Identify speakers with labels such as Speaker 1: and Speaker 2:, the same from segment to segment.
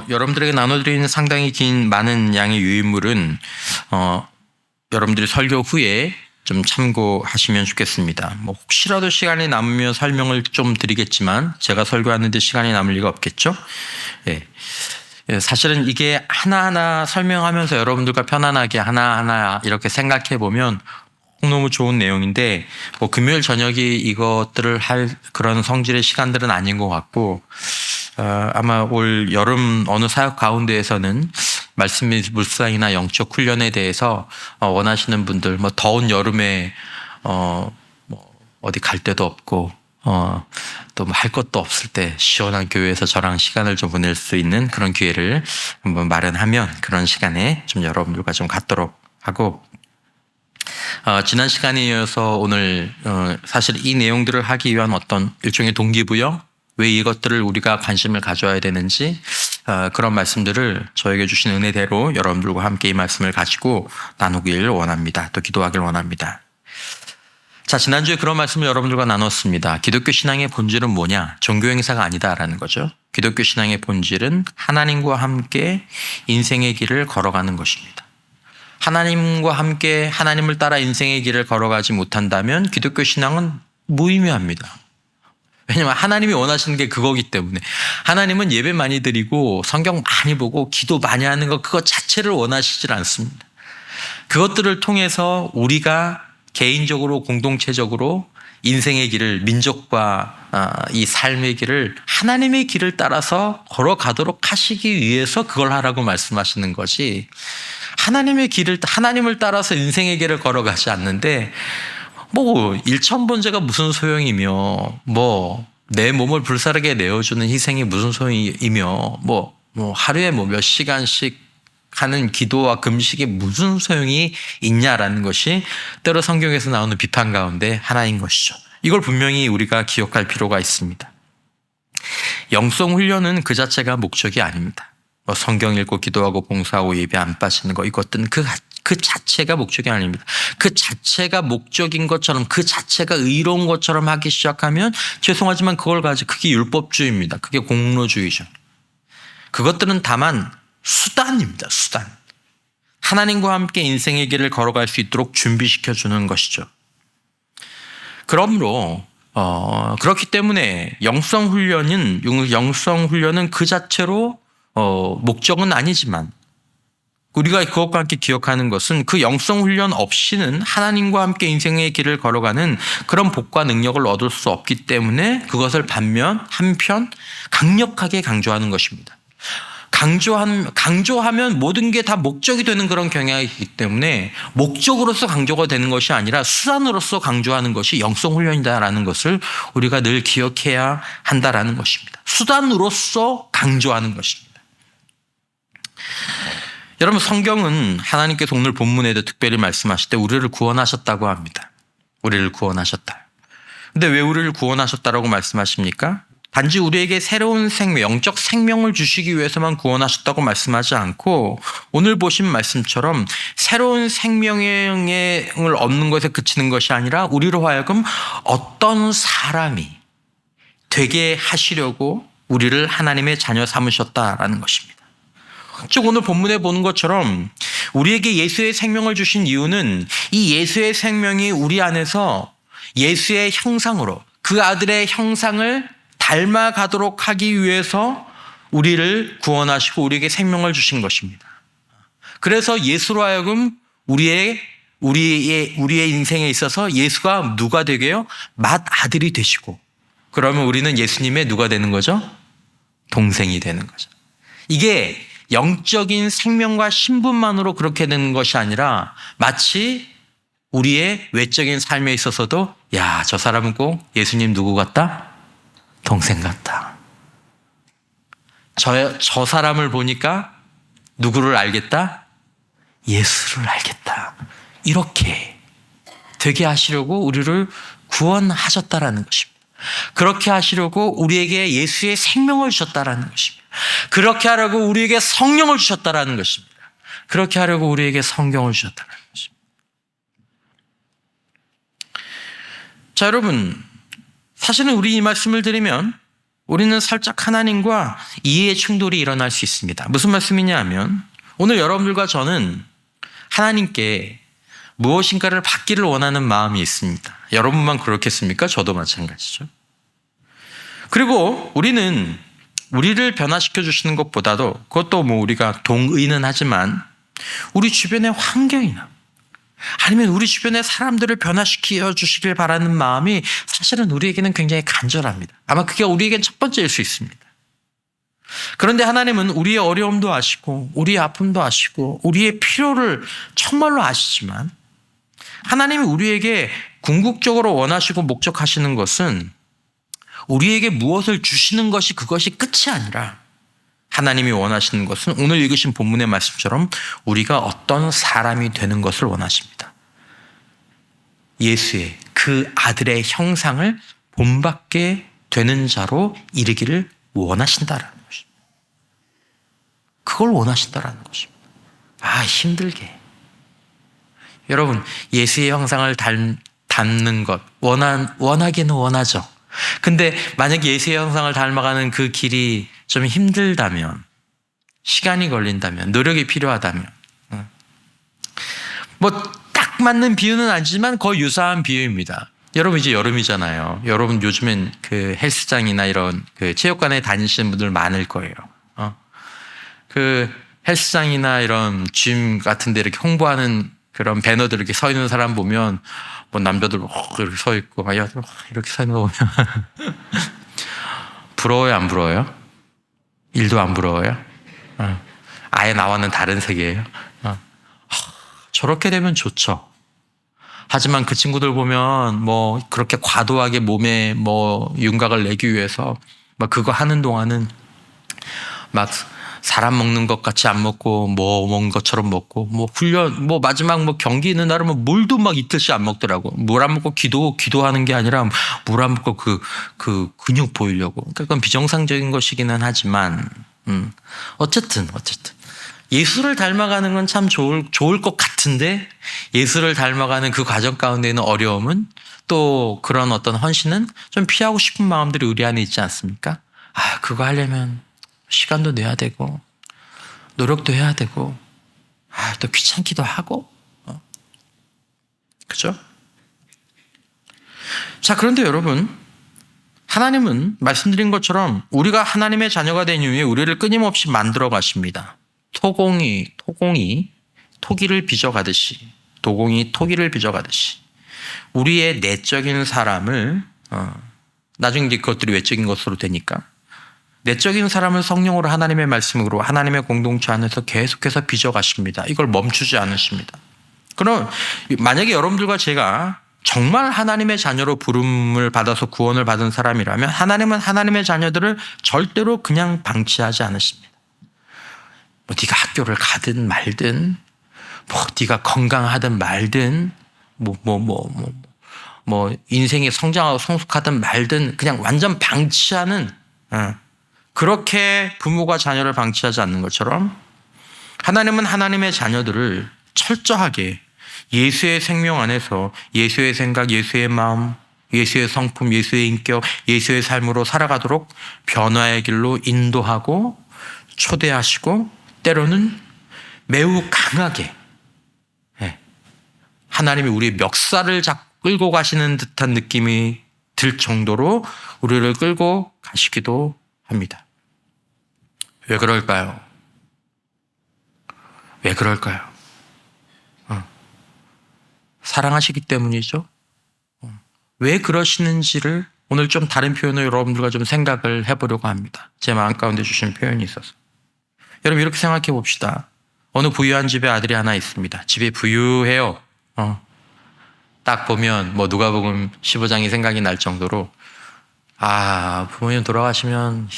Speaker 1: 여러분들에게 나눠드리는 상당히 많은 양의 유인물은 여러분들이 설교 후에 좀 참고하시면 좋겠습니다. 혹시라도 시간이 남으면 설명을 좀 드리겠지만 제가 설교하는데 시간이 남을 리가 없겠죠? 예. 사실은 이게 하나하나 설명하면서 여러분들과 편안하게 하나하나 이렇게 생각해 보면 너무 좋은 내용인데 금요일 저녁이 이것들을 할 그런 성질의 시간들은 아닌 것 같고 아마 올 여름 어느 사역 가운데에서는 말씀 및 묵상이나 영적 훈련에 대해서 원하시는 분들 더운 여름에 어디 갈 데도 없고 또 할 것도 없을 때 시원한 교회에서 저랑 시간을 좀 보낼 수 있는 그런 기회를 한번 마련하면 그런 시간에 좀 여러분들과 좀 갖도록 하고 지난 시간에 이어서 오늘 사실 이 내용들을 하기 위한 어떤 일종의 동기부여, 왜 이것들을 우리가 관심을 가져야 되는지 그런 말씀들을 저에게 주신 은혜대로 여러분들과 함께 이 말씀을 가지고 나누길 원합니다. 또 기도하길 원합니다. 자, 지난주에 그런 말씀을 여러분들과 나눴습니다. 기독교 신앙의 본질은 뭐냐? 종교 행사가 아니다라는 거죠. 기독교 신앙의 본질은 하나님과 함께 인생의 길을 걸어가는 것입니다. 하나님과 함께 하나님을 따라 인생의 길을 걸어가지 못한다면 기독교 신앙은 무의미합니다. 왜냐하면 하나님이 원하시는 게 그거기 때문에. 하나님은 예배 많이 드리고 성경 많이 보고 기도 많이 하는 것 그것 자체를 원하시질 않습니다. 그것들을 통해서 우리가 개인적으로 공동체적으로 인생의 길을, 민족과 이 삶의 길을 하나님의 길을 따라서 걸어가도록 하시기 위해서 그걸 하라고 말씀하시는 거지, 하나님의 길을, 하나님을 따라서 인생의 길을 걸어가지 않는데 일천번제가 무슨 소용이며 내 몸을 불사르게 내어주는 희생이 무슨 소용이며 하루에 몇 시간씩 하는 기도와 금식이 무슨 소용이 있냐라는 것이 때로 성경에서 나오는 비판 가운데 하나인 것이죠. 이걸 분명히 우리가 기억할 필요가 있습니다. 영성 훈련은 그 자체가 목적이 아닙니다. 성경 읽고 기도하고 봉사하고 예배 안 빠지는 거, 이것들은 그 자체가 목적이 아닙니다. 그 자체가 목적인 것처럼, 그 자체가 의로운 것처럼 하기 시작하면 죄송하지만 그게 율법주의입니다. 그게 공로주의죠. 그것들은 다만 수단입니다. 수단. 하나님과 함께 인생의 길을 걸어갈 수 있도록 준비시켜 주는 것이죠. 그러므로 그렇기 때문에 영성 훈련은 그 자체로 목적은 아니지만 우리가 그것과 함께 기억하는 것은 그 영성 훈련 없이는 하나님과 함께 인생의 길을 걸어가는 그런 복과 능력을 얻을 수 없기 때문에 그것을 한편 강력하게 강조하는 것입니다. 강조하면 모든 게 다 목적이 되는 그런 경향이 있기 때문에 목적으로서 강조가 되는 것이 아니라 수단으로서 강조하는 것이 영성 훈련이다라는 것을 우리가 늘 기억해야 한다라는 것입니다. 수단으로서 강조하는 것입니다. 여러분, 성경은 하나님께서 오늘 본문에도 특별히 말씀하실 때 우리를 구원하셨다고 합니다. 우리를 구원하셨다. 근데 왜 우리를 구원하셨다라고 말씀하십니까? 단지 우리에게 새로운 생명, 영적 생명을 주시기 위해서만 구원하셨다고 말씀하지 않고 오늘 보신 말씀처럼 새로운 생명을 얻는 것에 그치는 것이 아니라 우리로 하여금 어떤 사람이 되게 하시려고 우리를 하나님의 자녀 삼으셨다라는 것입니다. 즉 오늘 본문에 보는 것처럼 우리에게 예수의 생명을 주신 이유는 이 예수의 생명이 우리 안에서 예수의 형상으로, 그 아들의 형상을 닮아가도록 하기 위해서 우리를 구원하시고 우리에게 생명을 주신 것입니다. 그래서 예수로 하여금 우리의 인생에 있어서 예수가 누가 되게요? 맏아들이 되시고, 그러면 우리는 예수님의 누가 되는 거죠? 동생이 되는 거죠. 이게 영적인 생명과 신분만으로 그렇게 되는 것이 아니라 마치 우리의 외적인 삶에 있어서도 저 사람은 꼭 예수님 누구 같다? 동생 같다. 저 사람을 보니까 누구를 알겠다? 예수를 알겠다. 이렇게 되게 하시려고 우리를 구원하셨다라는 것입니다. 그렇게 하시려고 우리에게 예수의 생명을 주셨다라는 것입니다. 그렇게 하려고 우리에게 성령을 주셨다라는 것입니다. 그렇게 하려고 우리에게 성경을 주셨다라는 것입니다. 자, 여러분, 사실은 우리 이 말씀을 드리면 우리는 살짝 하나님과 이해의 충돌이 일어날 수 있습니다. 무슨 말씀이냐 하면 오늘 여러분들과 저는 하나님께 무엇인가를 받기를 원하는 마음이 있습니다. 여러분만 그렇겠습니까? 저도 마찬가지죠. 그리고 우리는 우리를 변화시켜 주시는 것보다도 그것도 우리가 동의는 하지만 우리 주변의 환경이나 아니면 우리 주변의 사람들을 변화시켜 주시길 바라는 마음이 사실은 우리에게는 굉장히 간절합니다. 아마 그게 우리에겐 첫 번째일 수 있습니다. 그런데 하나님은 우리의 어려움도 아시고 우리의 아픔도 아시고 우리의 필요를 정말로 아시지만 하나님이 우리에게 궁극적으로 원하시고 목적하시는 것은 우리에게 무엇을 주시는 것이 그것이 끝이 아니라 하나님이 원하시는 것은 오늘 읽으신 본문의 말씀처럼 우리가 어떤 사람이 되는 것을 원하십니다. 예수의 그 아들의 형상을 본받게 되는 자로 이르기를 원하신다라는 것입니다. 그걸 원하신다라는 것입니다. 힘들게. 여러분, 예수의 형상을 닮는 것 원하기는 원하죠. 근데 만약에 예수의 형상을 닮아가는 그 길이 좀 힘들다면, 시간이 걸린다면, 노력이 필요하다면, 딱 맞는 비유는 아니지만 거의 유사한 비유입니다. 여러분 이제 여름이잖아요. 여러분 요즘엔 그 헬스장이나 이런 그 체육관에 다니시는 분들 많을 거예요. 그 헬스장이나 이런 짐 같은 데 이렇게 홍보하는 그런 배너들 이렇게 서 있는 사람 보면 남자들 이렇게 서 있고 여자들 이렇게 서 있는 거 보면 부러워요, 안 부러워요? 일도 안 부러워요? 아예 나와는 다른 세계예요. 저렇게 되면 좋죠. 하지만 그 친구들 보면 그렇게 과도하게 몸에 윤곽을 내기 위해서 그거 하는 동안은 사람 먹는 것 같이 안 먹고 먹는 것처럼 먹고 훈련 마지막 경기 있는 날은 물도 이틀씩 안 먹더라고. 물 안 먹고 기도하는 게 아니라 물 안 먹고 그 근육 보이려고. 그러니까 그건 비정상적인 것이기는 하지만 어쨌든 예수를 닮아가는 건 참 좋을 것 같은데 예수를 닮아가는 그 과정 가운데 있는 어려움은 또 그런 어떤 헌신은 좀 피하고 싶은 마음들이 우리 안에 있지 않습니까? 그거 하려면 시간도 내야 되고 노력도 해야 되고 또 귀찮기도 하고 그죠? 자, 그런데 여러분, 하나님은 말씀드린 것처럼 우리가 하나님의 자녀가 된 이후에 우리를 끊임없이 만들어 가십니다. 도공이 토기를 빚어가듯이 우리의 내적인 사람을 나중에 이제 그것들이 외적인 것으로 되니까 내적인 사람을 성령으로 하나님의 말씀으로 하나님의 공동체 안에서 계속해서 빚어가십니다. 이걸 멈추지 않으십니다. 그럼 만약에 여러분들과 제가 정말 하나님의 자녀로 부름을 받아서 구원을 받은 사람이라면 하나님은 하나님의 자녀들을 절대로 그냥 방치하지 않으십니다. 네가 학교를 가든 말든 네가 건강하든 말든 인생이 성장하고 성숙하든 말든 그냥 완전 방치하는 그렇게 부모가 자녀를 방치하지 않는 것처럼 하나님은 하나님의 자녀들을 철저하게 예수의 생명 안에서 예수의 생각, 예수의 마음, 예수의 성품, 예수의 인격, 예수의 삶으로 살아가도록 변화의 길로 인도하고 초대하시고 때로는 매우 강하게 하나님이 우리의 멱살을 끌고 가시는 듯한 느낌이 들 정도로 우리를 끌고 가시기도 합니다. 왜 그럴까요? 사랑하시기 때문이죠. 왜 그러시는지를 오늘 좀 다른 표현으로 여러분들과 좀 생각을 해보려고 합니다. 제 마음 가운데 주신 표현이 있어서. 여러분 이렇게 생각해 봅시다. 어느 부유한 집에 아들이 하나 있습니다. 집이 부유해요. 딱 보면 누가복음 15장이 생각이 날 정도로 부모님 돌아가시면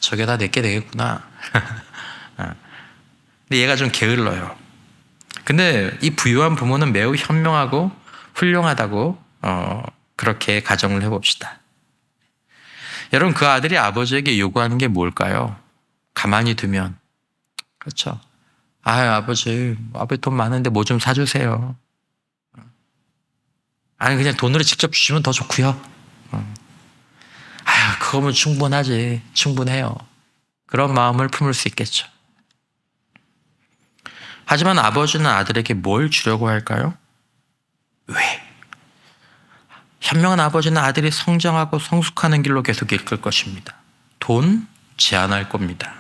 Speaker 1: 저게 다 내게 되겠구나. 근데 얘가 좀 게을러요. 근데 이 부유한 부모는 매우 현명하고 훌륭하다고 그렇게 가정을 해봅시다. 여러분 그 아들이 아버지에게 요구하는 게 뭘까요? 가만히 두면 그렇죠. 아버지 돈 많은데 뭐 좀 사주세요. 그냥 돈으로 직접 주시면 더 좋고요. 그거면 충분하지. 충분해요. 그런 마음을 품을 수 있겠죠. 하지만 아버지는 아들에게 뭘 주려고 할까요? 왜? 현명한 아버지는 아들이 성장하고 성숙하는 길로 계속 이끌 것입니다. 돈 제한할 겁니다.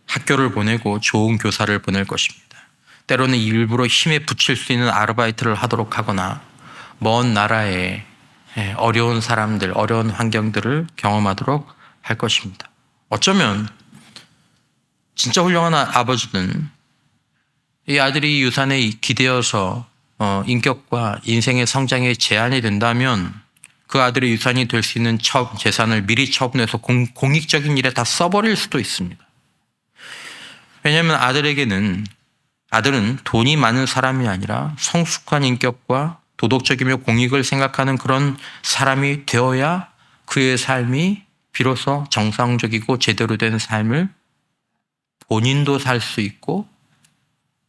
Speaker 1: 학교를 보내고 좋은 교사를 보낼 것입니다. 때로는 일부러 힘에 붙일 수 있는 아르바이트를 하도록 하거나 먼 나라에 어려운 사람들, 어려운 환경들을 경험하도록 할 것입니다. 어쩌면 진짜 훌륭한 아버지는 이 아들이 유산에 기대어서 인격과 인생의 성장에 제한이 된다면 그 아들의 유산이 될 수 있는 재산을 미리 처분해서 공익적인 일에 다 써버릴 수도 있습니다. 왜냐하면 아들은 돈이 많은 사람이 아니라 성숙한 인격과 도덕적이며 공익을 생각하는 그런 사람이 되어야 그의 삶이 비로소 정상적이고 제대로 된 삶을 본인도 살 수 있고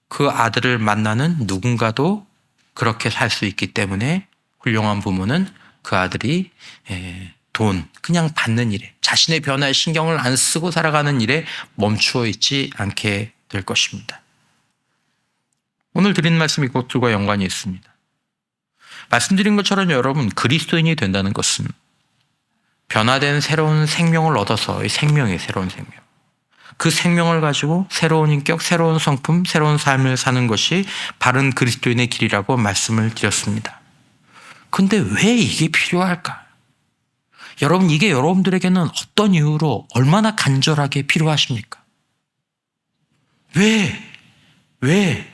Speaker 1: 그 아들을 만나는 누군가도 그렇게 살 수 있기 때문에 훌륭한 부모는 그 아들이 돈 그냥 받는 일에 자신의 변화에 신경을 안 쓰고 살아가는 일에 멈추어 있지 않게 될 것입니다. 오늘 드린 말씀이 이것들과 연관이 있습니다. 말씀드린 것처럼 여러분 그리스도인이 된다는 것은 변화된 새로운 생명을 얻어서 이 생명이 새로운 생명. 그 생명을 가지고 새로운 인격, 새로운 성품, 새로운 삶을 사는 것이 바른 그리스도인의 길이라고 말씀을 드렸습니다. 근데 왜 이게 필요할까? 여러분 이게 여러분들에게는 어떤 이유로 얼마나 간절하게 필요하십니까? 왜?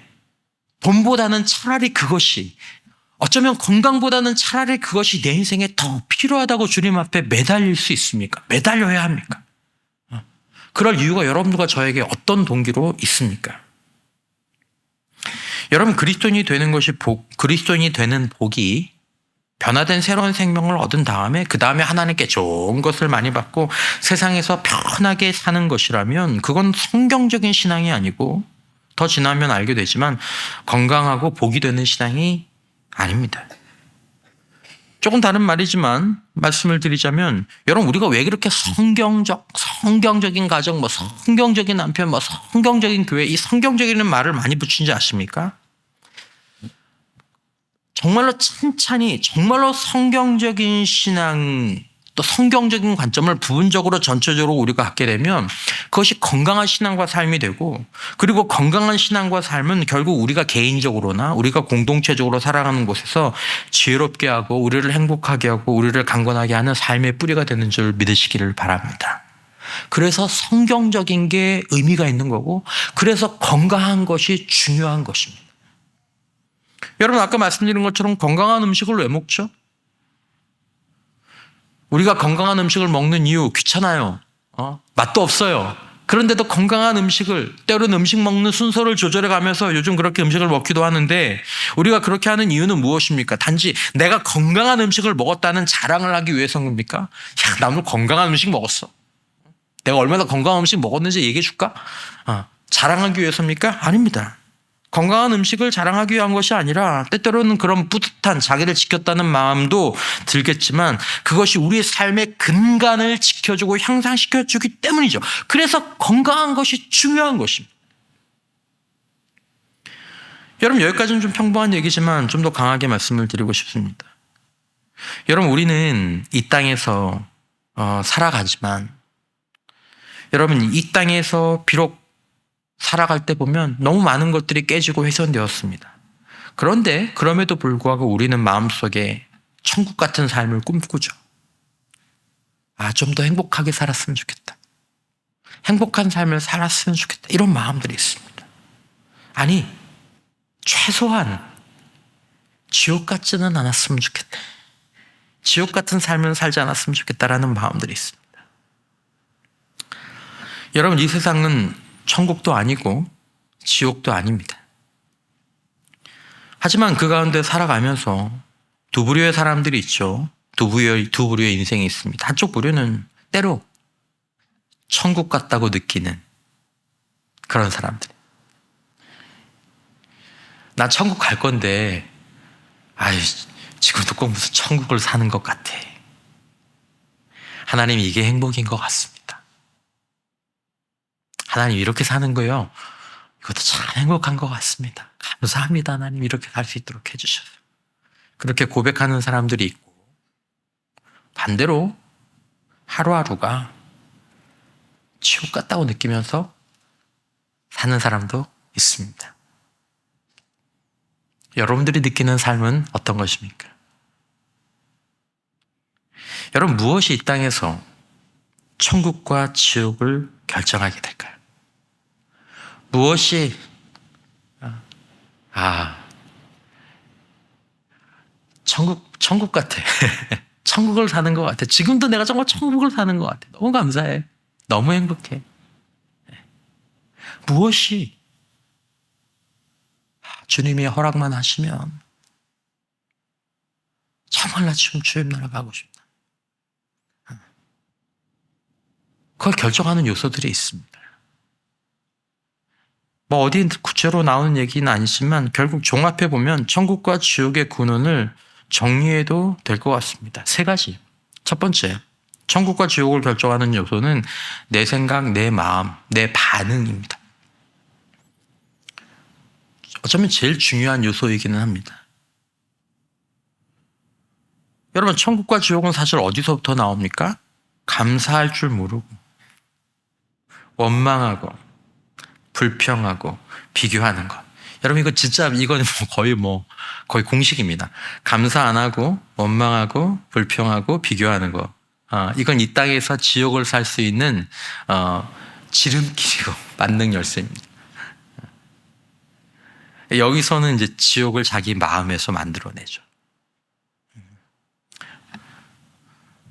Speaker 1: 돈보다는 차라리 그것이 어쩌면 건강보다는 차라리 그것이 내 인생에 더 필요하다고 주님 앞에 매달릴 수 있습니까? 매달려야 합니까? 그럴 이유가 여러분들과 저에게 어떤 동기로 있습니까? 여러분 그리스도인이 되는 것이 그리스도인이 되는 복이 변화된 새로운 생명을 얻은 다음에 그 다음에 하나님께 좋은 것을 많이 받고 세상에서 편하게 사는 것이라면 그건 성경적인 신앙이 아니고 더 지나면 알게 되지만 건강하고 복이 되는 신앙이 아닙니다. 조금 다른 말이지만 말씀을 드리자면 여러분 우리가 왜 그렇게 성경적인 가정, 성경적인 남편, 성경적인 교회 이 성경적인 말을 많이 붙이는지 아십니까? 정말로 찬찬히 정말로 성경적인 신앙 또 성경적인 관점을 부분적으로 전체적으로 우리가 갖게 되면 그것이 건강한 신앙과 삶이 되고 그리고 건강한 신앙과 삶은 결국 우리가 개인적으로나 우리가 공동체적으로 살아가는 곳에서 지혜롭게 하고 우리를 행복하게 하고 우리를 강건하게 하는 삶의 뿌리가 되는 줄 믿으시기를 바랍니다. 그래서 성경적인 게 의미가 있는 거고 그래서 건강한 것이 중요한 것입니다. 여러분 아까 말씀드린 것처럼 건강한 음식을 왜 먹죠? 우리가 건강한 음식을 먹는 이유 귀찮아요. 맛도 없어요. 그런데도 건강한 음식을 때로는 음식 먹는 순서를 조절해 가면서 요즘 그렇게 음식을 먹기도 하는데 우리가 그렇게 하는 이유는 무엇입니까? 단지 내가 건강한 음식을 먹었다는 자랑을 하기 위해서입니까? 야, 나 오늘 건강한 음식 먹었어. 내가 얼마나 건강한 음식 먹었는지 얘기해 줄까? 자랑하기 위해서입니까? 아닙니다. 건강한 음식을 자랑하기 위한 것이 아니라 때때로는 그런 뿌듯한 자기를 지켰다는 마음도 들겠지만 그것이 우리의 삶의 근간을 지켜주고 향상시켜주기 때문이죠. 그래서 건강한 것이 중요한 것입니다. 여러분 여기까지는 좀 평범한 얘기지만 좀 더 강하게 말씀을 드리고 싶습니다. 여러분 우리는 이 땅에서 살아가지만 여러분 이 땅에서 비록 살아갈 때 보면 너무 많은 것들이 깨지고 훼손되었습니다. 그런데 그럼에도 불구하고 우리는 마음속에 천국 같은 삶을 꿈꾸죠. 좀 더 행복하게 살았으면 좋겠다. 행복한 삶을 살았으면 좋겠다. 이런 마음들이 있습니다. 아니, 최소한 지옥 같지는 않았으면 좋겠다. 지옥 같은 삶을 살지 않았으면 좋겠다라는 마음들이 있습니다. 여러분 이 세상은 천국도 아니고 지옥도 아닙니다. 하지만 그 가운데 살아가면서 두 부류의 사람들이 있죠. 두 부류의 인생이 있습니다. 한쪽 부류는 때로 천국 같다고 느끼는 그런 사람들. 나 천국 갈 건데 지금도 꼭 무슨 천국을 사는 것 같아. 하나님 이게 행복인 것 같습니다. 하나님 이렇게 사는 거요. 이것도 참 행복한 것 같습니다. 감사합니다. 하나님 이렇게 살 수 있도록 해주셔서. 그렇게 고백하는 사람들이 있고 반대로 하루하루가 지옥 같다고 느끼면서 사는 사람도 있습니다. 여러분들이 느끼는 삶은 어떤 것입니까? 여러분, 무엇이 이 땅에서 천국과 지옥을 결정하게 될까요? 무엇이 천국 같아. 천국을 사는 것 같아. 지금도 내가 정말 천국을 사는 것 같아. 너무 감사해. 너무 행복해. 무엇이 주님이 허락만 하시면 정말 나 지금 주님 나라 가고 싶다. 그걸 결정하는 요소들이 있습니다. 뭐 어디 구체로 나오는 얘기는 아니지만 결국 종합해 보면 천국과 지옥의 군원을 정리해도 될 것 같습니다. 세 가지. 첫 번째, 천국과 지옥을 결정하는 요소는 내 생각, 내 마음, 내 반응입니다. 어쩌면 제일 중요한 요소이기는 합니다. 여러분, 천국과 지옥은 사실 어디서부터 나옵니까? 감사할 줄 모르고 원망하고 불평하고 비교하는 것. 여러분, 이거 진짜 이거는 거의 공식입니다. 감사 안 하고 원망하고 불평하고 비교하는 거. 이건 이 땅에서 지옥을 살 수 있는 지름길이고 만능 열쇠입니다. 여기서는 이제 지옥을 자기 마음에서 만들어내죠.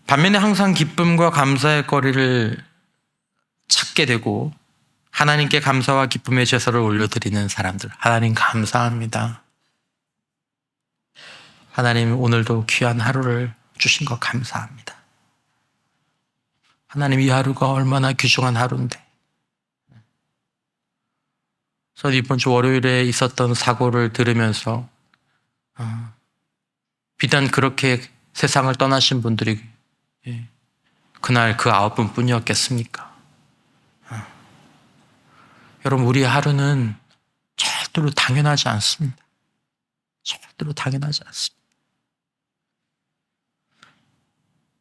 Speaker 1: 반면에 항상 기쁨과 감사의 거리를 찾게 되고 하나님께 감사와 기쁨의 제사를 올려드리는 사람들. 하나님 감사합니다. 하나님 오늘도 귀한 하루를 주신 것 감사합니다. 하나님 이 하루가 얼마나 귀중한 하루인데. 저는 이번 주 월요일에 있었던 사고를 들으면서 비단 그렇게 세상을 떠나신 분들이 그날 그 9분 뿐이었겠습니까? 여러분, 우리 하루는 절대로 당연하지 않습니다. 절대로 당연하지 않습니다.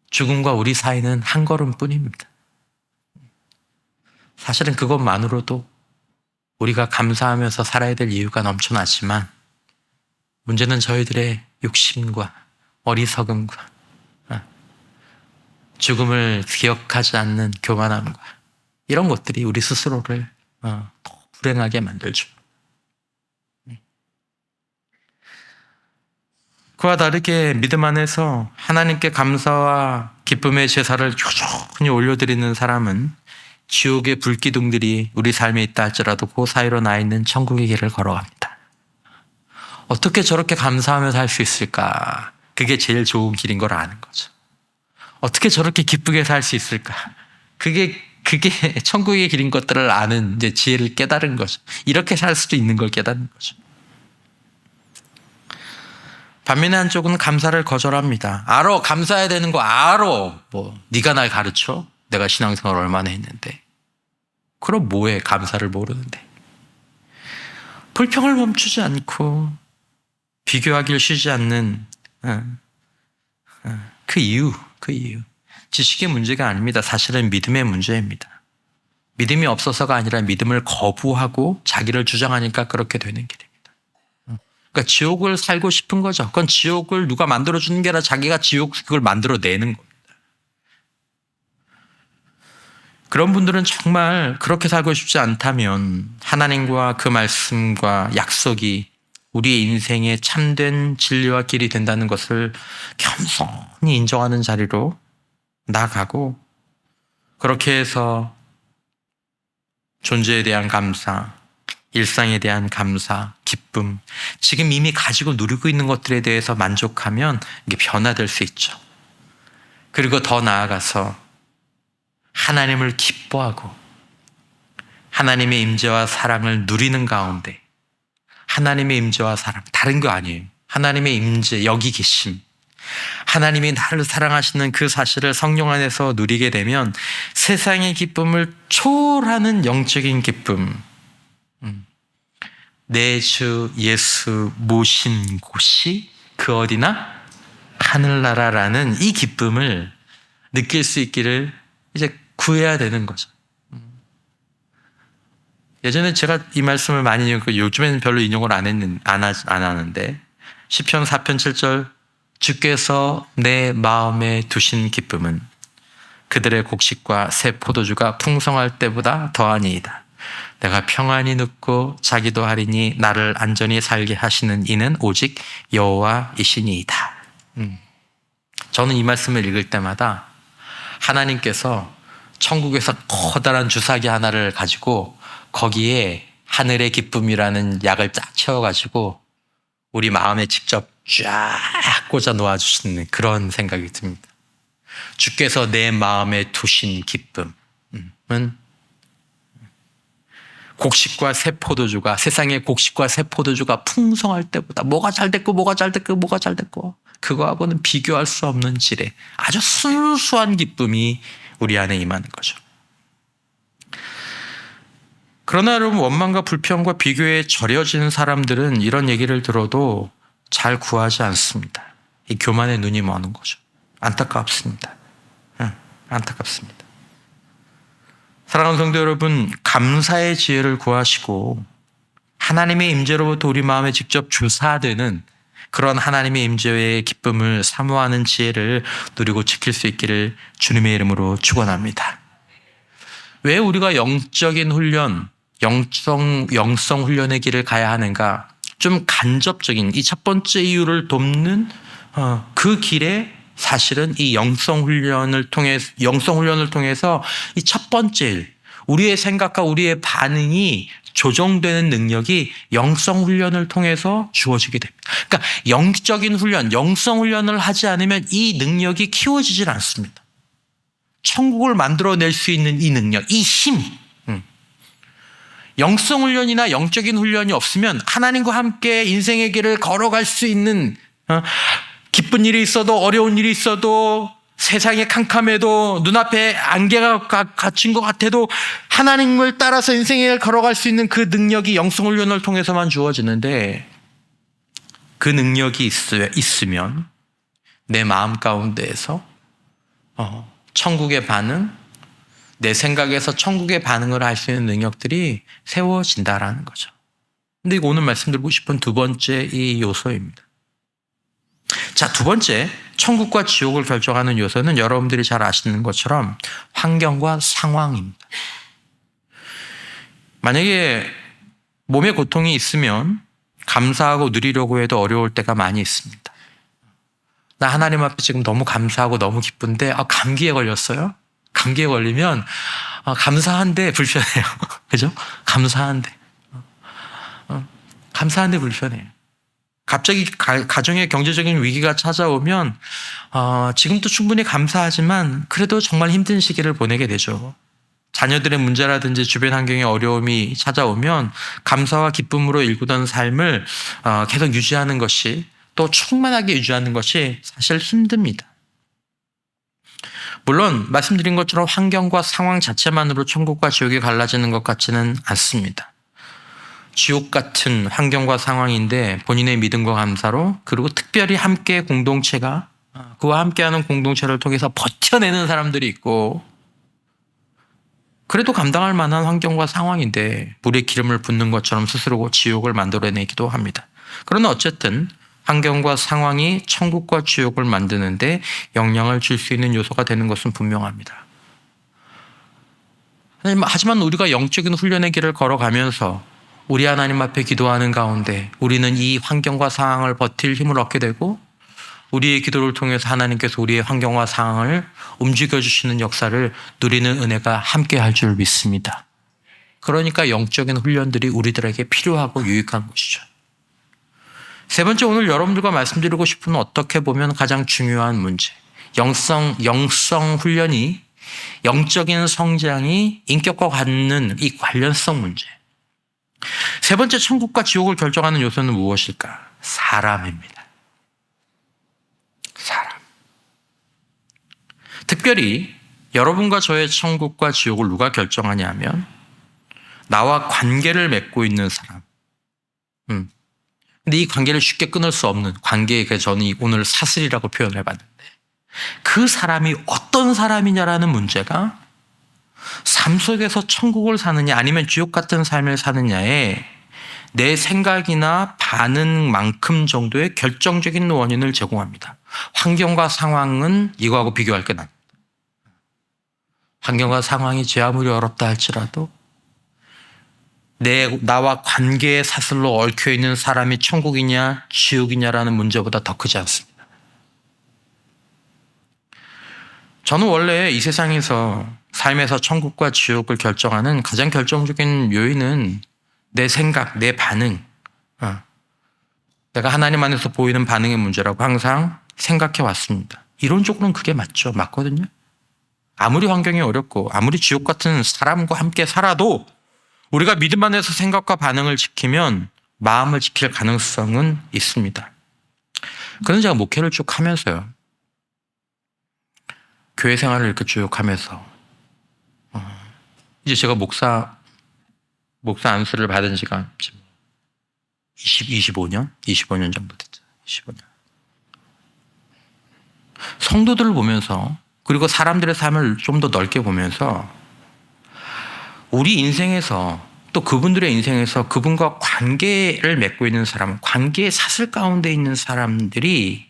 Speaker 1: 죽음과 우리 사이는 한 걸음뿐입니다. 사실은 그것만으로도 우리가 감사하면서 살아야 될 이유가 넘쳐나지만 문제는 저희들의 욕심과 어리석음과 죽음을 기억하지 않는 교만함과 이런 것들이 우리 스스로를 더 불행하게 만들죠. 그와 다르게 믿음 안에서 하나님께 감사와 기쁨의 제사를 꾸준히 올려드리는 사람은 지옥의 불기둥들이 우리 삶에 있다 할지라도 그 사이로 나 있는 천국의 길을 걸어갑니다. 어떻게 저렇게 감사하며 살 수 있을까? 그게 제일 좋은 길인 걸 아는 거죠. 어떻게 저렇게 기쁘게 살 수 있을까? 그게 천국의 길인 것들을 아는 이제 지혜를 깨달은 거죠. 이렇게 살 수도 있는 걸 깨닫는 거죠. 반면에 한쪽은 감사를 거절합니다. 알어, 감사해야 되는 거 알어. 네가 날 가르쳐? 내가 신앙생활 얼마나 했는데. 그럼 뭐해? 감사를 모르는데. 불평을 멈추지 않고 비교하기를 쉬지 않는 그 이유. 지식의 문제가 아닙니다. 사실은 믿음의 문제입니다. 믿음이 없어서가 아니라 믿음을 거부하고 자기를 주장하니까 그렇게 되는 길입니다. 그러니까 지옥을 살고 싶은 거죠. 그건 지옥을 누가 만들어주는 게 아니라 자기가 그걸 만들어내는 겁니다. 그런 분들은 정말 그렇게 살고 싶지 않다면 하나님과 그 말씀과 약속이 우리의 인생의 참된 진리와 길이 된다는 것을 겸손히 인정하는 자리로 나가고 그렇게 해서 존재에 대한 감사, 일상에 대한 감사, 기쁨, 지금 이미 가지고 누리고 있는 것들에 대해서 만족하면 이게 변화될 수 있죠. 그리고 더 나아가서 하나님을 기뻐하고 하나님의 임재와 사랑을 누리는 가운데 하나님의 임재와 사랑, 다른 거 아니에요. 하나님의 임재, 여기 계심, 하나님이 나를 사랑하시는 그 사실을 성령 안에서 누리게 되면 세상의 기쁨을 초월하는 영적인 기쁨, 내 주 예수 모신 곳이 그 어디나 하늘나라라는 이 기쁨을 느낄 수 있기를 이제 구해야 되는 거죠. 예전에 제가 이 말씀을 많이 읽고 요즘에는 별로 인용을 안 하는데 시편 4편 7절 주께서 내 마음에 두신 기쁨은 그들의 곡식과 새 포도주가 풍성할 때보다 더하니이다. 내가 평안히 눕고 자기도 하리니 나를 안전히 살게 하시는 이는 오직 여호와이시니이다. 저는 이 말씀을 읽을 때마다 하나님께서 천국에서 커다란 주사기 하나를 가지고 거기에 하늘의 기쁨이라는 약을 쫙 채워가지고 우리 마음에 직접 쫙 꽂아 놓아주시는 그런 생각이 듭니다. 주께서 내 마음에 두신 기쁨은 곡식과 새 포도주가, 세상의 곡식과 새 포도주가 풍성할 때보다 뭐가 잘 됐고 그거하고는 비교할 수 없는 질의 아주 순수한 기쁨이 우리 안에 임하는 거죠. 그러나 여러분, 원망과 불평과 비교에 절여진 사람들은 이런 얘기를 들어도 잘 구하지 않습니다. 이 교만의 눈이 머는 거죠. 안타깝습니다. 안타깝습니다. 사랑하는 성도 여러분, 감사의 지혜를 구하시고 하나님의 임재로부터 우리 마음에 직접 주사되는 그런 하나님의 임재의 기쁨을 사모하는 지혜를 누리고 지킬 수 있기를 주님의 이름으로 축원합니다. 왜 우리가 영적인 훈련, 영성 훈련의 길을 가야 하는가? 좀 간접적인 이 첫 번째 이유를 돕는 그 길에 사실은 이 영성 훈련을 통해서 이 첫 번째 일, 우리의 생각과 우리의 반응이 조정되는 능력이 영성 훈련을 통해서 주어지게 됩니다. 그러니까 영적인 훈련, 영성 훈련을 하지 않으면 이 능력이 키워지질 않습니다. 천국을 만들어낼 수 있는 이 능력, 이 힘. 영성 훈련이나 영적인 훈련이 없으면 하나님과 함께 인생의 길을 걸어갈 수 있는 기쁜 일이 있어도 어려운 일이 있어도 세상의 캄캄해도 눈앞에 안개가 갇힌 것 같아도 하나님을 따라서 인생의 길을 걸어갈 수 있는 그 능력이 영성 훈련을 통해서만 주어지는데 그 능력이 있으면 내 마음 가운데에서 천국의 반응, 내 생각에서 천국의 반응을 할 수 있는 능력들이 세워진다라는 거죠. 근데 오늘 말씀드리고 싶은 두 번째 이 요소입니다. 자, 두 번째, 천국과 지옥을 결정하는 요소는 여러분들이 잘 아시는 것처럼 환경과 상황입니다. 만약에 몸에 고통이 있으면 감사하고 누리려고 해도 어려울 때가 많이 있습니다. 나 하나님 앞에 지금 너무 감사하고 너무 기쁜데 감기에 걸렸어요? 감기에 걸리면 감사한데 불편해요. 그죠? 감사한데 불편해요. 갑자기 가정의 경제적인 위기가 찾아오면 지금도 충분히 감사하지만 그래도 정말 힘든 시기를 보내게 되죠. 자녀들의 문제라든지 주변 환경의 어려움이 찾아오면 감사와 기쁨으로 일구던 삶을 계속 유지하는 것이, 또 충만하게 유지하는 것이 사실 힘듭니다. 물론 말씀드린 것처럼 환경과 상황 자체만으로 천국과 지옥이 갈라지는 것 같지는 않습니다. 지옥 같은 환경과 상황인데 본인의 믿음과 감사로, 그리고 특별히 함께 공동체가 그와 함께하는 공동체를 통해서 버텨내는 사람들이 있고, 그래도 감당할 만한 환경과 상황인데 물에 기름을 붓는 것처럼 스스로 지옥을 만들어내기도 합니다. 그러나 어쨌든 환경과 상황이 천국과 지옥을 만드는데 영향을 줄 수 있는 요소가 되는 것은 분명합니다. 하지만 우리가 영적인 훈련의 길을 걸어가면서 우리 하나님 앞에 기도하는 가운데 우리는 이 환경과 상황을 버틸 힘을 얻게 되고, 우리의 기도를 통해서 하나님께서 우리의 환경과 상황을 움직여주시는 역사를 누리는 은혜가 함께 할 줄 믿습니다. 그러니까 영적인 훈련들이 우리들에게 필요하고 유익한 것이죠. 세 번째, 오늘 여러분들과 말씀드리고 싶은 어떻게 보면 가장 중요한 문제, 영성 훈련이, 영적인 성장이 인격과 갖는 이 관련성 문제. 세 번째, 천국과 지옥을 결정하는 요소는 무엇일까? 사람입니다. 사람. 특별히 여러분과 저의 천국과 지옥을 누가 결정하냐 하면 나와 관계를 맺고 있는 사람. 근데 이 관계를 쉽게 끊을 수 없는 관계에 저는 오늘 사슬이라고 표현을 해봤는데 그 사람이 어떤 사람이냐라는 문제가 삶 속에서 천국을 사느냐 아니면 지옥 같은 삶을 사느냐에 내 생각이나 반응만큼 정도의 결정적인 원인을 제공합니다. 환경과 상황은 이거하고 비교할 게 낫다. 환경과 상황이 제 아무리 어렵다 할지라도 나와 관계의 사슬로 얽혀있는 사람이 천국이냐 지옥이냐라는 문제보다 더 크지 않습니다. 저는 원래 이 세상에서 삶에서 천국과 지옥을 결정하는 가장 결정적인 요인은 내 생각, 내 반응, 내가 하나님 안에서 보이는 반응의 문제라고 항상 생각해 왔습니다. 이론적으로는 그게 맞거든요. 아무리 환경이 어렵고 아무리 지옥 같은 사람과 함께 살아도 우리가 믿음 안에서 생각과 반응을 지키면 마음을 지킬 가능성은 있습니다. 그런데 제가 목회를 쭉 하면서요. 교회 생활을 이렇게 쭉 하면서 이제 제가 목사 안수를 받은 지가 25년 정도 됐죠. 25년. 성도들을 보면서 그리고 사람들의 삶을 좀 더 넓게 보면서 우리 인생에서 또 그분들의 인생에서 그분과 관계를 맺고 있는 사람, 관계의 사슬 가운데 있는 사람들이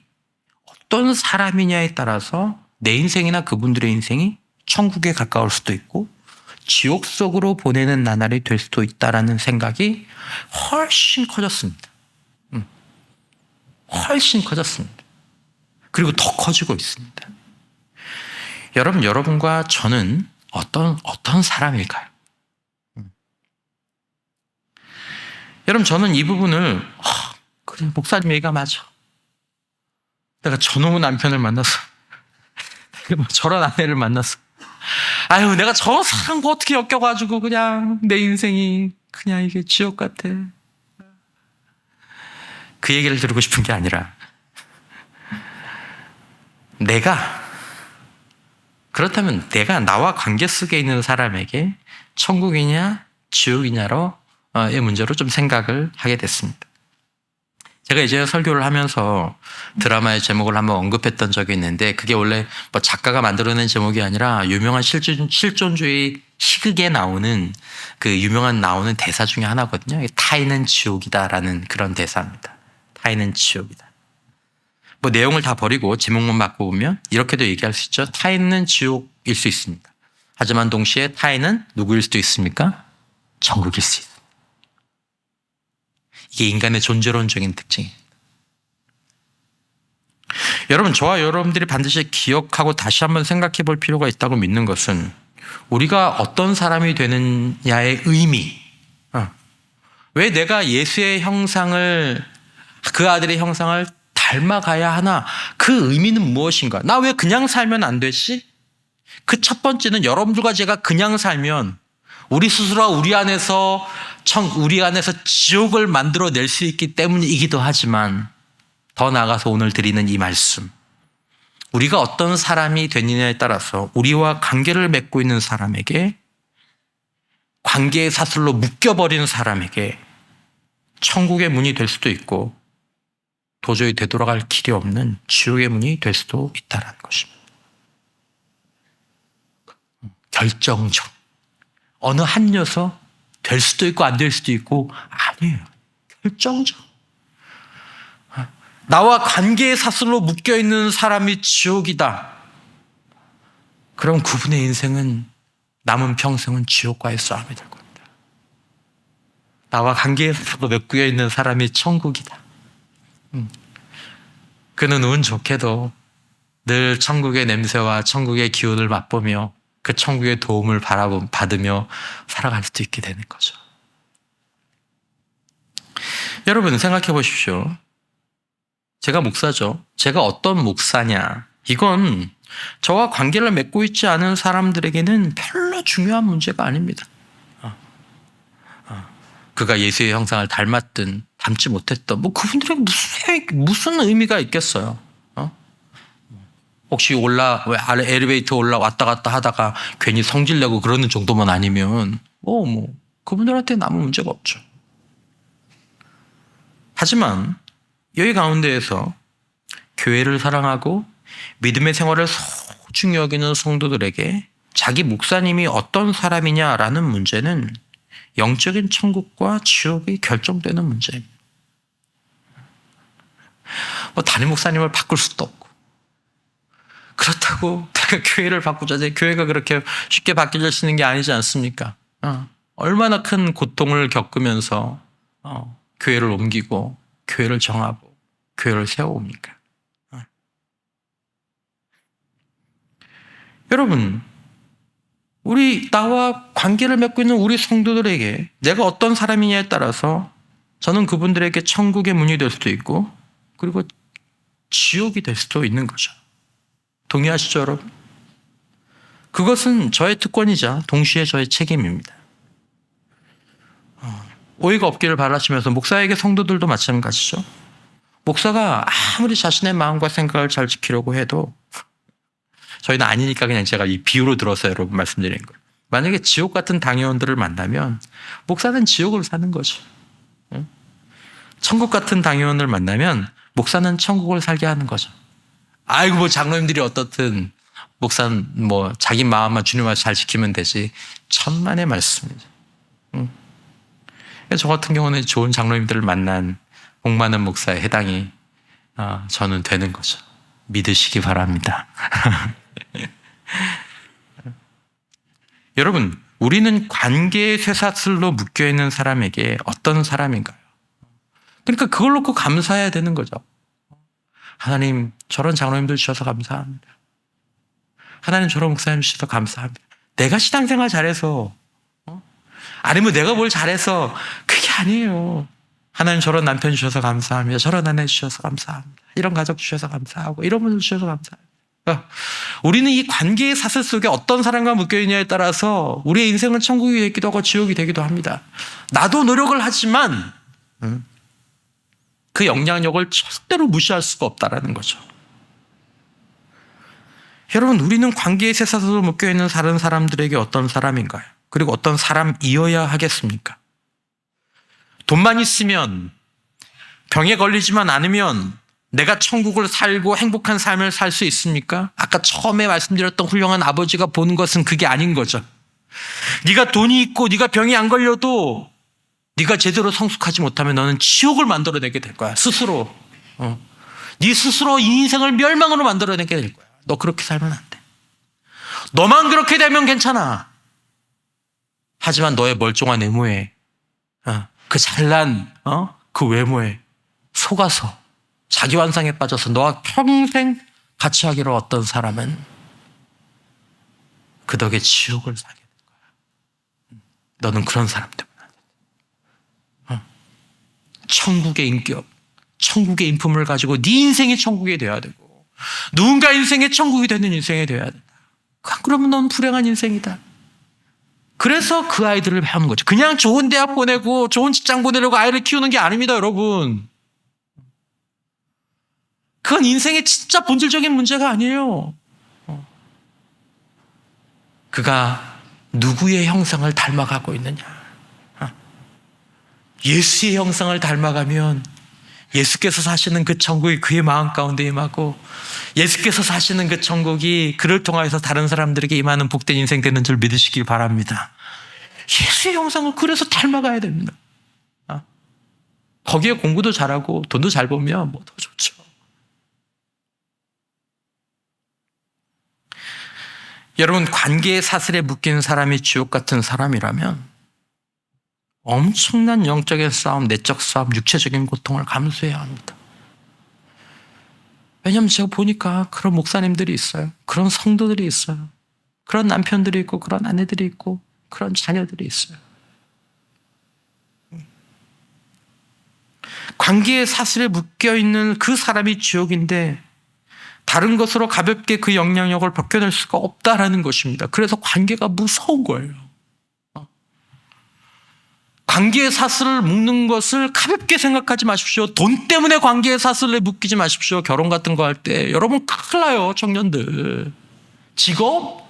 Speaker 1: 어떤 사람이냐에 따라서 내 인생이나 그분들의 인생이 천국에 가까울 수도 있고 지옥 속으로 보내는 나날이 될 수도 있다라는 생각이 훨씬 커졌습니다. 훨씬 커졌습니다. 그리고 더 커지고 있습니다. 여러분과 저는 어떤 사람일까요? 여러분, 저는 이 부분을 그래, 목사님 얘기가 맞아. 내가 저놈의 남편을 만나서 저런 아내를 만나서 아유 내가 저 사람 거 어떻게 엮여가지고 그냥 내 인생이 그냥 이게 지옥 같아. 그 얘기를 들고 싶은 게 아니라 그렇다면 내가 나와 관계 속에 있는 사람에게 천국이냐 지옥이냐로의 문제로 좀 생각을 하게 됐습니다. 제가 이제 설교를 하면서 드라마의 제목을 한번 언급했던 적이 있는데 그게 원래 뭐 작가가 만들어낸 제목이 아니라 유명한 실존주의 희극에 나오는 나오는 대사 중에 하나거든요. 타인은 지옥이다라는 그런 대사입니다. 타인은 지옥이다. 뭐 내용을 다 버리고 제목만 바꿔보면 이렇게도 얘기할 수 있죠. 타인은 지옥일 수 있습니다. 하지만 동시에 타인은 누구일 수도 있습니까? 천국일 수 있습니다. 이게 인간의 존재론적인 특징입니다. 여러분, 저와 여러분들이 반드시 기억하고 다시 한번 생각해 볼 필요가 있다고 믿는 것은 우리가 어떤 사람이 되느냐의 의미. 왜 내가 예수의 형상을, 그 아들의 형상을 닮아가야 하나? 그 의미는 무엇인가? 나 왜 그냥 살면 안 되지? 그 첫 번째는 여러분들과 제가 그냥 살면 우리 스스로 우리 안에서 지옥을 만들어낼 수 있기 때문이기도 하지만 더 나아가서 오늘 드리는 이 말씀, 우리가 어떤 사람이 되느냐에 따라서 우리와 관계를 맺고 있는 사람에게, 관계의 사슬로 묶여버린 사람에게 천국의 문이 될 수도 있고 도저히 되돌아갈 길이 없는 지옥의 문이 될 수도 있다는 것입니다. 결정적. 어느 한 녀석 될 수도 있고 안 될 수도 있고 아니에요. 결정적. 나와 관계의 사슬로 묶여있는 사람이 지옥이다. 그럼 그분의 인생은 남은 평생은 지옥과의 싸움이 될 겁니다. 나와 관계의 사슬로 묶여있는 사람이 천국이다. 그는 운 좋게도 늘 천국의 냄새와 천국의 기운을 맛보며 그 천국의 도움을 받으며 살아갈 수도 있게 되는 거죠. 여러분 생각해 보십시오. 제가 목사죠. 제가 어떤 목사냐. 이건 저와 관계를 맺고 있지 않은 사람들에게는 별로 중요한 문제가 아닙니다. 그가 예수의 형상을 닮았든 닮지 못했던 그분들에게 무슨 의미가 있겠어요. 혹시 왜 아래 엘리베이터 왔다 갔다 하다가 괜히 성질내고 그러는 정도만 아니면 그분들한테는 아무 문제가 없죠. 하지만 여기 가운데에서 교회를 사랑하고 믿음의 생활을 소중히 여기는 성도들에게 자기 목사님이 어떤 사람이냐라는 문제는 영적인 천국과 지옥이 결정되는 문제입니다. 담임 목사님을 바꿀 수도 없고, 그렇다고 내가 교회를 바꾸자, 교회가 그렇게 쉽게 바뀔 수 있는 게 아니지 않습니까? 얼마나 큰 고통을 겪으면서 교회를 옮기고 교회를 정하고 교회를 세워옵니까? 여러분, 나와 관계를 맺고 있는 우리 성도들에게 내가 어떤 사람이냐에 따라서 저는 그분들에게 천국의 문이 될 수도 있고 그리고 지옥이 될 수도 있는 거죠. 동의하시죠, 여러분? 그것은 저의 특권이자 동시에 저의 책임입니다. 오해가 없기를 바라시면서 목사에게 성도들도 마찬가지죠. 목사가 아무리 자신의 마음과 생각을 잘 지키려고 해도 저희는 아니니까 그냥 제가 이 비유로 들어서 여러분 말씀드리는 거예요. 만약에 지옥 같은 당회원들을 만나면 목사는 지옥을 사는 거죠. 천국 같은 당회원을 만나면 목사는 천국을 살게 하는 거죠. 아이고 장로님들이 어떻든 목사는 자기 마음만 주님 앞에서 잘 지키면 되지. 천만의 말씀이죠. 저 같은 경우는 좋은 장로님들을 만난 복 많은 목사에 해당이 저는 되는 거죠. 믿으시기 바랍니다. 여러분, 우리는 관계의 쇠사슬로 묶여있는 사람에게 어떤 사람인가요? 그러니까 그걸 놓고 감사해야 되는 거죠. 하나님, 저런 장로님들 주셔서 감사합니다. 하나님, 저런 목사님 주셔서 감사합니다. 내가 신앙생활 잘해서 아니면 내가 뭘 잘해서 그게 아니에요. 하나님, 저런 남편 주셔서 감사합니다. 저런 아내 주셔서 감사합니다. 이런 가족 주셔서 감사하고 이런 분들 주셔서 감사합니다. 우리는 이 관계의 사슬 속에 어떤 사람과 묶여있냐에 따라서 우리의 인생은 천국이 되기도 하고 지옥이 되기도 합니다. 나도 노력을 하지만 그 영향력을 절대로 무시할 수가 없다는 거죠. 여러분, 우리는 관계의 쇠사슬로 묶여있는 다른 사람들에게 어떤 사람인가요? 그리고 어떤 사람이어야 하겠습니까? 돈만 있으면, 병에 걸리지만 않으면 내가 천국을 살고 행복한 삶을 살 수 있습니까? 아까 처음에 말씀드렸던 훌륭한 아버지가 보는 것은 그게 아닌 거죠. 네가 돈이 있고 네가 병이 안 걸려도 네가 제대로 성숙하지 못하면 너는 지옥을 만들어내게 될 거야. 스스로. 네 스스로 이 인생을 멸망으로 만들어내게 될 거야. 너 그렇게 살면 안 돼. 너만 그렇게 되면 괜찮아. 하지만 너의 멀쩡한 외모에 그 잘난 그 외모에 속아서 자기 환상에 빠져서 너와 평생 같이 하기로 어떤 사람은 그 덕에 지옥을 살게 될 거야. 너는 그런 사람 때문에 안 돼. 천국의 인격, 천국의 인품을 가지고 네 인생이 천국이 되어야 되고 누군가 인생의 천국이 되는 인생이 되어야 된다. 그러면 넌 불행한 인생이다. 그래서 그 아이들을 배우는 거죠. 그냥 좋은 대학 보내고 좋은 직장 보내려고 아이를 키우는 게 아닙니다, 여러분. 그건 인생의 진짜 본질적인 문제가 아니에요. 그가 누구의 형상을 닮아가고 있느냐. 예수의 형상을 닮아가면 예수께서 사시는 그 천국이 그의 마음 가운데 임하고 예수께서 사시는 그 천국이 그를 통하여서 다른 사람들에게 임하는 복된 인생 되는 줄 믿으시길 바랍니다. 예수의 형상을 그래서 닮아가야 됩니다. 거기에 공부도 잘하고 돈도 잘 벌면 뭐 더 좋죠. 여러분, 관계의 사슬에 묶인 사람이 지옥 같은 사람이라면 엄청난 영적인 싸움, 내적 싸움, 육체적인 고통을 감수해야 합니다. 왜냐하면 제가 보니까 그런 목사님들이 있어요. 그런 성도들이 있어요. 그런 남편들이 있고 그런 아내들이 있고 그런 자녀들이 있어요. 관계의 사슬에 묶여있는 그 사람이 지옥인데 다른 것으로 가볍게 그 영향력을 벗겨낼 수가 없다라는 것입니다. 그래서 관계가 무서운 거예요. 관계의 사슬을 묶는 것을 가볍게 생각하지 마십시오. 돈 때문에 관계의 사슬을 묶이지 마십시오. 결혼 같은 거 할 때 여러분 큰일 나요. 청년들. 직업?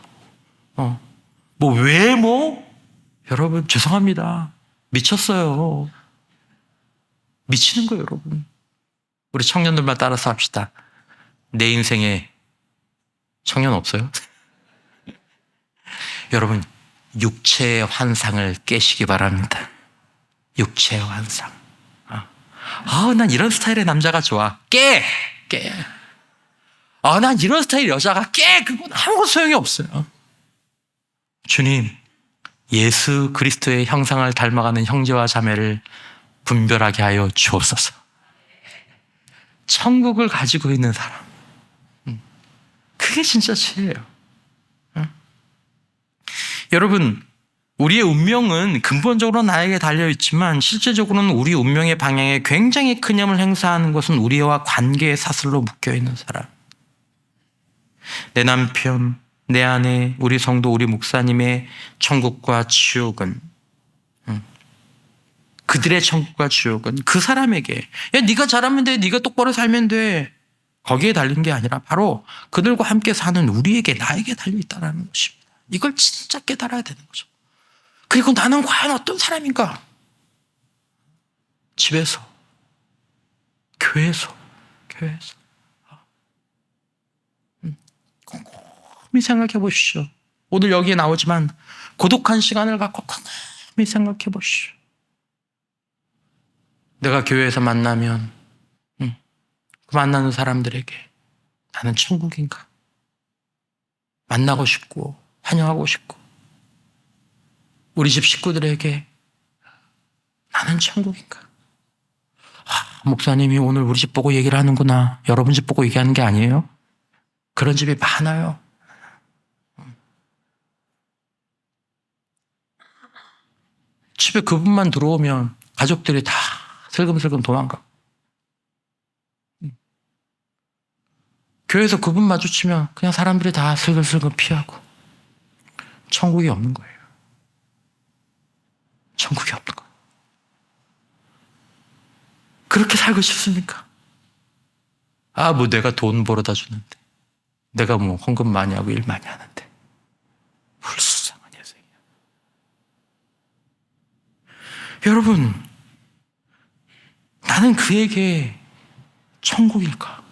Speaker 1: 뭐 외모? 여러분 죄송합니다. 미쳤어요. 미치는 거예요, 여러분. 우리 청년들만 따라서 합시다. 내 인생에 청년 없어요? 여러분, 육체의 환상을 깨시기 바랍니다. 육체의 환상. 난 이런 스타일의 남자가 좋아. 깨! 난 이런 스타일 여자가 깨! 그건 아무것도 소용이 없어요. 주님, 예수 그리스도의 형상을 닮아가는 형제와 자매를 분별하게 하여 주옵소서. 천국을 가지고 있는 사람. 그게 진짜 지혜예요. 여러분, 우리의 운명은 근본적으로 나에게 달려있지만 실제적으로는 우리 운명의 방향에 굉장히 큰 힘을 행사하는 것은 우리와 관계의 사슬로 묶여있는 사람. 내 남편, 내 아내, 우리 성도, 우리 목사님의 천국과 지옥은, 그들의 천국과 지옥은 그 사람에게, 야, 네가 잘하면 돼, 네가 똑바로 살면 돼, 거기에 달린 게 아니라 바로 그들과 함께 사는 우리에게, 나에게 달려있다는 것입니다. 이걸 진짜 깨달아야 되는 거죠. 그리고 나는 과연 어떤 사람인가? 집에서, 교회에서 곰곰이 생각해 보십시오. 오늘 여기에 나오지만 고독한 시간을 갖고 곰곰이 생각해 보십시오. 내가 교회에서 만나면 그 만나는 사람들에게 나는 천국인가? 만나고 싶고 환영하고 싶고, 우리 집 식구들에게 나는 천국인가? 목사님이 오늘 우리 집 보고 얘기를 하는구나. 여러분 집 보고 얘기하는 게 아니에요? 그런 집이 많아요. 집에 그분만 들어오면 가족들이 다 슬금슬금 도망가고, 교회에서 그분 마주치면 그냥 사람들이 다 슬금슬금 피하고, 천국이 없는 거예요. 천국이 없는 거예요. 그렇게 살고 싶습니까? 뭐 내가 돈 벌어다 주는데, 내가 뭐 헌금 많이 하고 일 많이 하는데, 불쌍한 녀석이야. 여러분, 나는 그에게 천국일까?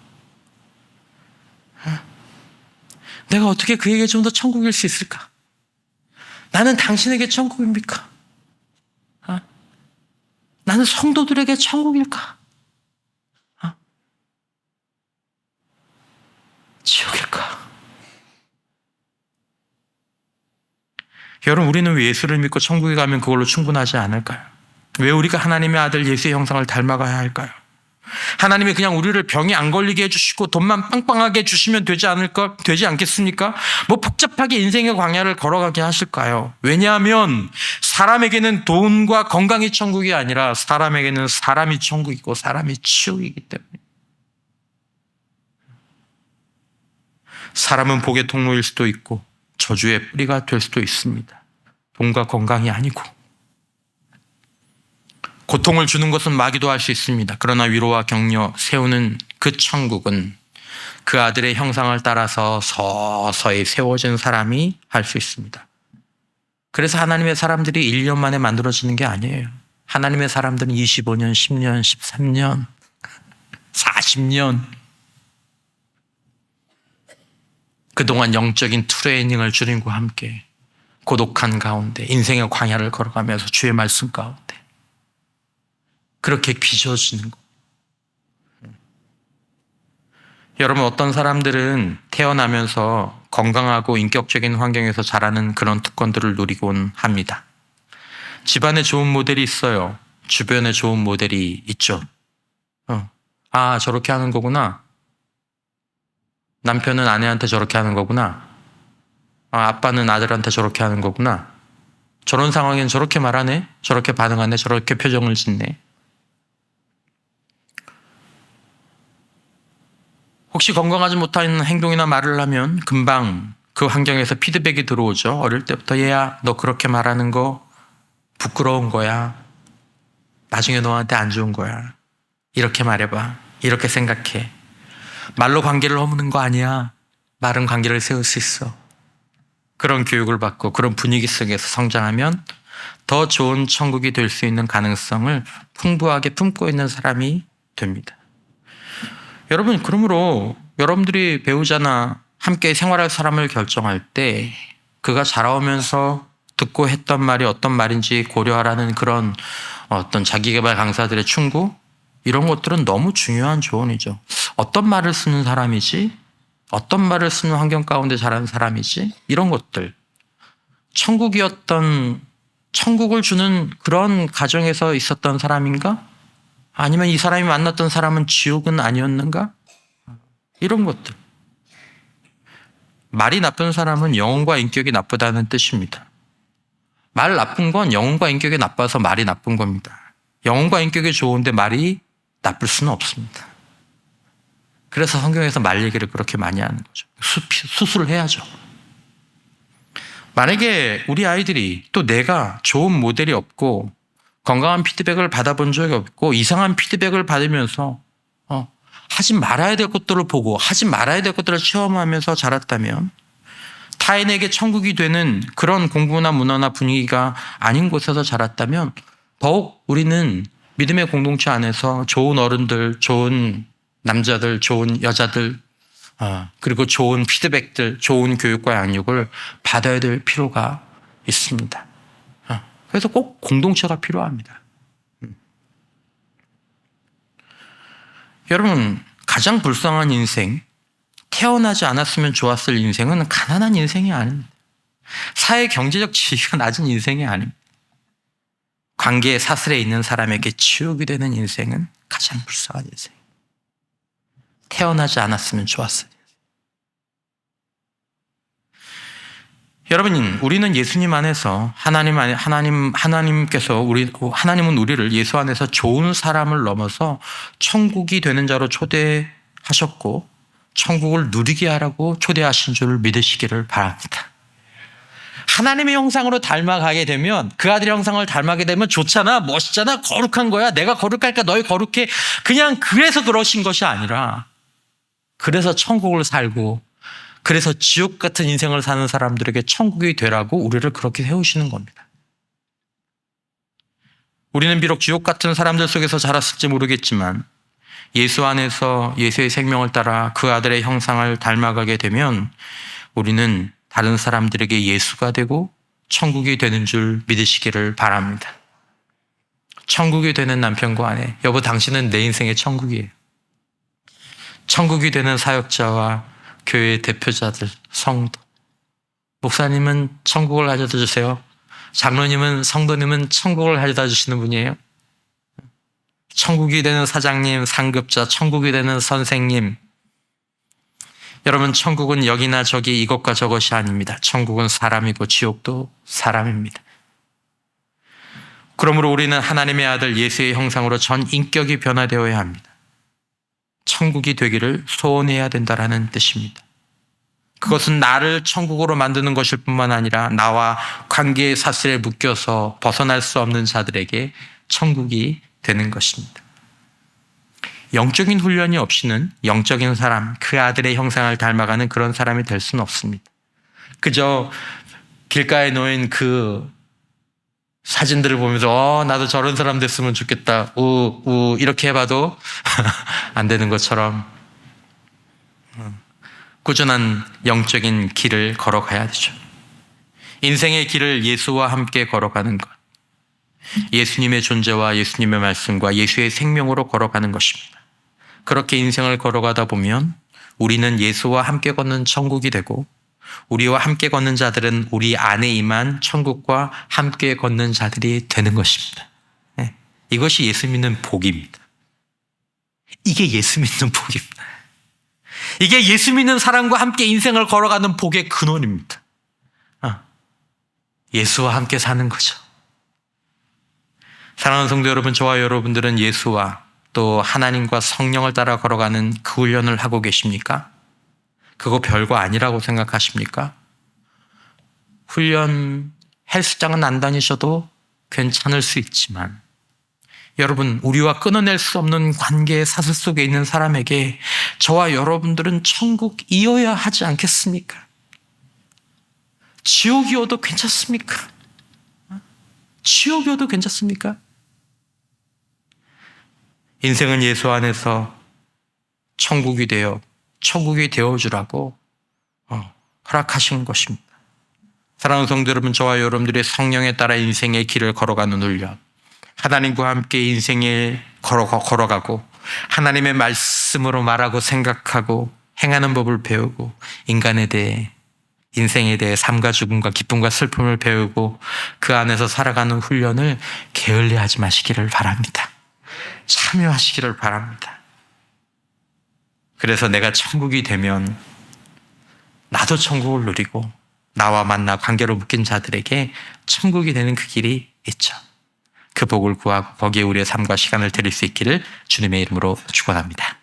Speaker 1: 내가 어떻게 그에게 좀 더 천국일 수 있을까? 나는 당신에게 천국입니까? 나는 성도들에게 천국일까? 지옥일까? 여러분, 우리는 왜 예수를 믿고 천국에 가면 그걸로 충분하지 않을까요? 왜 우리가 하나님의 아들 예수의 형상을 닮아가야 할까요? 하나님이 그냥 우리를 병이 안 걸리게 해주시고 돈만 빵빵하게 주시면 되지 않겠습니까? 뭐 복잡하게 인생의 광야를 걸어가게 하실까요? 왜냐하면 사람에게는 돈과 건강이 천국이 아니라 사람에게는 사람이 천국이고 사람이 지옥이기 때문에. 사람은 복의 통로일 수도 있고 저주의 뿌리가 될 수도 있습니다. 돈과 건강이 아니고. 고통을 주는 것은 마귀도 할 수 있습니다. 그러나 위로와 격려, 세우는 그 천국은 그 아들의 형상을 따라서 서서히 세워진 사람이 할 수 있습니다. 그래서 하나님의 사람들이 1년 만에 만들어지는 게 아니에요. 하나님의 사람들은 25년, 10년, 13년, 40년 그동안 영적인 트레이닝을 주님과 함께 고독한 가운데 인생의 광야를 걸어가면서 주의 말씀 가운데 그렇게 빚어지는 거. 여러분, 어떤 사람들은 태어나면서 건강하고 인격적인 환경에서 자라는 그런 특권들을 누리곤 합니다. 집안에 좋은 모델이 있어요. 주변에 좋은 모델이 있죠. 저렇게 하는 거구나. 남편은 아내한테 저렇게 하는 거구나. 아빠는 아들한테 저렇게 하는 거구나. 저런 상황엔 저렇게 말하네. 저렇게 반응하네. 저렇게 표정을 짓네. 혹시 건강하지 못한 행동이나 말을 하면 금방 그 환경에서 피드백이 들어오죠. 어릴 때부터 얘야, 너 그렇게 말하는 거 부끄러운 거야. 나중에 너한테 안 좋은 거야. 이렇게 말해봐. 이렇게 생각해. 말로 관계를 허무는 거 아니야. 말은 관계를 세울 수 있어. 그런 교육을 받고 그런 분위기 속에서 성장하면 더 좋은 천국이 될 수 있는 가능성을 풍부하게 품고 있는 사람이 됩니다. 여러분, 그러므로 여러분들이 배우자나 함께 생활할 사람을 결정할 때 그가 자라오면서 듣고 했던 말이 어떤 말인지 고려하라는 그런 어떤 자기개발 강사들의 충고, 이런 것들은 너무 중요한 조언이죠. 어떤 말을 쓰는 사람이지? 어떤 말을 쓰는 환경 가운데 자란 사람이지? 이런 것들. 천국을 주는 그런 가정에서 있었던 사람인가? 아니면 이 사람이 만났던 사람은 지옥은 아니었는가? 이런 것들. 말이 나쁜 사람은 영혼과 인격이 나쁘다는 뜻입니다. 말 나쁜 건 영혼과 인격이 나빠서 말이 나쁜 겁니다. 영혼과 인격이 좋은데 말이 나쁠 수는 없습니다. 그래서 성경에서 말 얘기를 그렇게 많이 하는 거죠. 수술을 해야죠. 만약에 우리 아이들이 또 내가 좋은 모델이 없고 건강한 피드백을 받아본 적이 없고 이상한 피드백을 받으면서 하지 말아야 될 것들을 보고 하지 말아야 될 것들을 체험하면서 자랐다면, 타인에게 천국이 되는 그런 공부나 문화나 분위기가 아닌 곳에서 자랐다면, 더욱 우리는 믿음의 공동체 안에서 좋은 어른들, 좋은 남자들, 좋은 여자들, 그리고 좋은 피드백들, 좋은 교육과 양육을 받아야 될 필요가 있습니다. 그래서 꼭 공동체가 필요합니다. 여러분, 가장 불쌍한 인생, 태어나지 않았으면 좋았을 인생은 가난한 인생이 아닙니다. 사회 경제적 지위가 낮은 인생이 아닙니다. 관계의 사슬에 있는 사람에게 치욕이 되는 인생은 가장 불쌍한 인생. 태어나지 않았으면 좋았을 인생. 여러분, 우리는 예수님 안에서 하나님께서 하나님은 우리를 예수 안에서 좋은 사람을 넘어서 천국이 되는 자로 초대하셨고 천국을 누리게 하라고 초대하신 줄 믿으시기를 바랍니다. 하나님의 형상으로 닮아가게 되면, 그 아들의 형상을 닮아가게 되면 좋잖아, 멋있잖아, 거룩한 거야. 내가 거룩하니까 너희 거룩해. 그냥 그래서 그러신 것이 아니라, 그래서 천국을 살고 그래서 지옥 같은 인생을 사는 사람들에게 천국이 되라고 우리를 그렇게 세우시는 겁니다. 우리는 비록 지옥 같은 사람들 속에서 자랐을지 모르겠지만 예수 안에서 예수의 생명을 따라 그 아들의 형상을 닮아가게 되면 우리는 다른 사람들에게 예수가 되고 천국이 되는 줄 믿으시기를 바랍니다. 천국이 되는 남편과 아내, 여보 당신은 내 인생의 천국이에요. 천국이 되는 사역자와 교회의 대표자들, 성도, 목사님은 천국을 가져다 주세요. 장로님은, 성도님은 천국을 가져다 주시는 분이에요. 천국이 되는 사장님, 상급자, 천국이 되는 선생님. 여러분, 천국은 여기나 저기 이것과 저것이 아닙니다. 천국은 사람이고 지옥도 사람입니다. 그러므로 우리는 하나님의 아들 예수의 형상으로 전 인격이 변화되어야 합니다. 천국이 되기를 소원해야 된다는 뜻입니다. 그것은 나를 천국으로 만드는 것일 뿐만 아니라 나와 관계의 사슬에 묶여서 벗어날 수 없는 자들에게 천국이 되는 것입니다. 영적인 훈련이 없이는 영적인 사람, 그 아들의 형상을 닮아가는 그런 사람이 될 수는 없습니다. 그저 길가에 놓인 그 사진들을 보면서 나도 저런 사람 됐으면 좋겠다, 이렇게 해봐도 안 되는 것처럼 꾸준한 영적인 길을 걸어가야 되죠. 인생의 길을 예수와 함께 걸어가는 것, 예수님의 존재와 예수님의 말씀과 예수의 생명으로 걸어가는 것입니다. 그렇게 인생을 걸어가다 보면 우리는 예수와 함께 걷는 천국이 되고, 우리와 함께 걷는 자들은 우리 안에 임한 천국과 함께 걷는 자들이 되는 것입니다. 이것이 예수 믿는 복입니다. 이게 예수 믿는 복입니다. 이게 예수 믿는 사람과 함께 인생을 걸어가는 복의 근원입니다. 예수와 함께 사는 거죠. 사랑하는 성도 여러분, 저와 여러분들은 예수와 또 하나님과 성령을 따라 걸어가는 그 훈련을 하고 계십니까? 그거 별거 아니라고 생각하십니까? 훈련 헬스장은 안 다니셔도 괜찮을 수 있지만 여러분, 우리와 끊어낼 수 없는 관계의 사슬 속에 있는 사람에게 저와 여러분들은 천국이어야 하지 않겠습니까? 지옥이어도 괜찮습니까? 지옥이어도 괜찮습니까? 인생은 예수 안에서 천국이 되어주라고 허락하신 것입니다. 사랑하는 성도 여러분, 저와 여러분들의 성령에 따라 인생의 길을 걸어가는 훈련, 하나님과 함께 인생을 걸어가고 하나님의 말씀으로 말하고 생각하고 행하는 법을 배우고 인간에 대해, 인생에 대해 삶과 죽음과 기쁨과 슬픔을 배우고 그 안에서 살아가는 훈련을 게을리하지 마시기를 바랍니다. 참여하시기를 바랍니다. 그래서 내가 천국이 되면 나도 천국을 누리고 나와 만나 관계로 묶인 자들에게 천국이 되는 그 길이 있죠. 그 복을 구하고 거기에 우리의 삶과 시간을 드릴 수 있기를 주님의 이름으로 축원합니다.